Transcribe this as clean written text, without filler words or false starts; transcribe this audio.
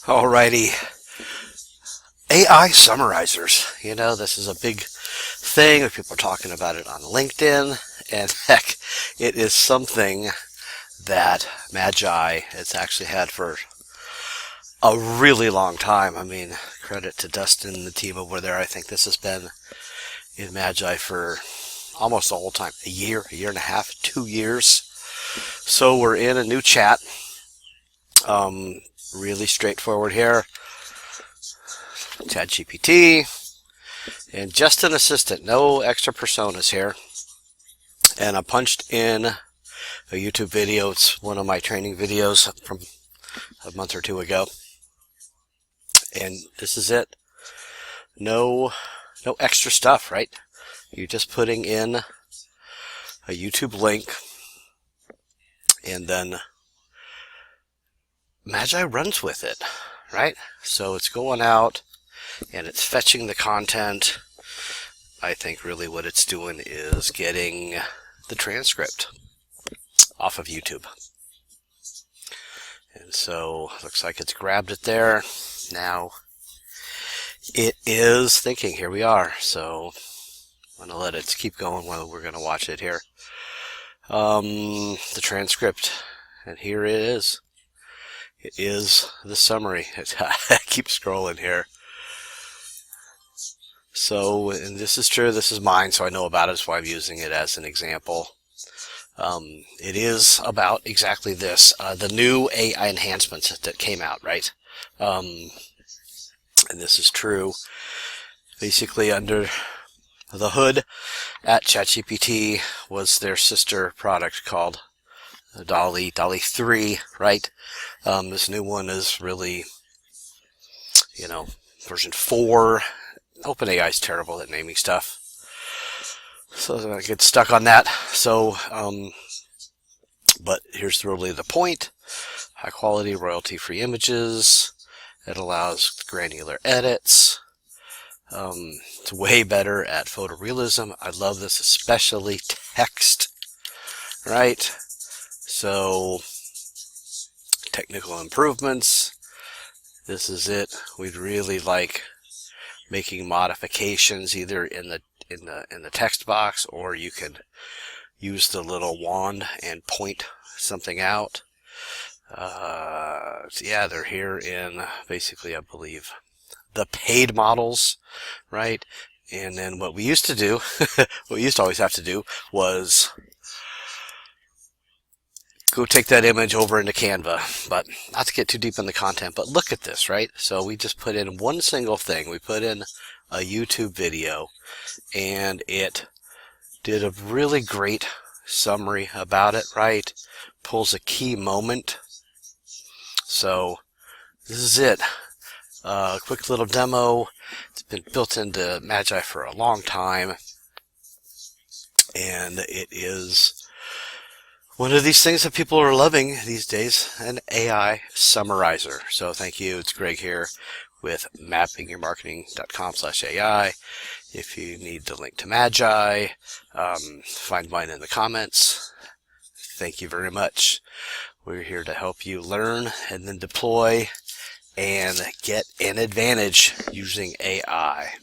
Alrighty, AI summarizers. You know, this is a big thing. People are talking about it on LinkedIn, and heck, it is something that Magi has actually had for a really long time. I mean, credit to Dustin and the team over there. I think this has been in Magi for almost the whole time. A year and a half, 2 years. So we're in a new chat. Really straightforward here. ChatGPT and just an assistant, no extra personas here. And I punched in a YouTube video. It's one of my training videos from a month or two ago. And this is it. No extra stuff, right? You're just putting in a YouTube link, and then Magi runs with it, right? So it's going out and it's fetching the content. I think really what it's doing is getting the transcript off of YouTube. And so looks like it's grabbed it there. Now it is thinking. Here we are. So I'm going to let it keep going while we're going to watch it here. The transcript, and here it is. It is the summary. I keep scrolling here. So, and this is true, this is mine, so I know about it, that's why I'm using it as an example. It is about exactly this, the new AI enhancements that came out, right? And this is true. Basically, under the hood at ChatGPT was their sister product called DALL-E 3, right? This new one is really, version 4. OpenAI is terrible at naming stuff, so I get stuck on that. So, but here's really the point: high quality, royalty-free images. It allows granular edits. It's way better at photorealism. I love this, especially text, right? So, technical improvements. This is it. We'd really like making modifications either in the text box, or you can use the little wand and point something out. Yeah, they're here in basically, I believe, the paid models, right? And then what we used to do, what we used to always have to do was go take that image over into Canva, but not to get too deep in the content, but look at this, right? So we just put in one single thing. We put in a YouTube video, and it did a really great summary about it, right? Pulls a key moment. So this is it. A quick little demo. It's been built into Magi for a long time, and it is one of these things that people are loving these days, an AI summarizer. So thank you. It's Greg here with mappingyourmarketing.com/AI. If you need the link to Magi, find mine in the comments. Thank you very much. We're here to help you learn and then deploy and get an advantage using AI.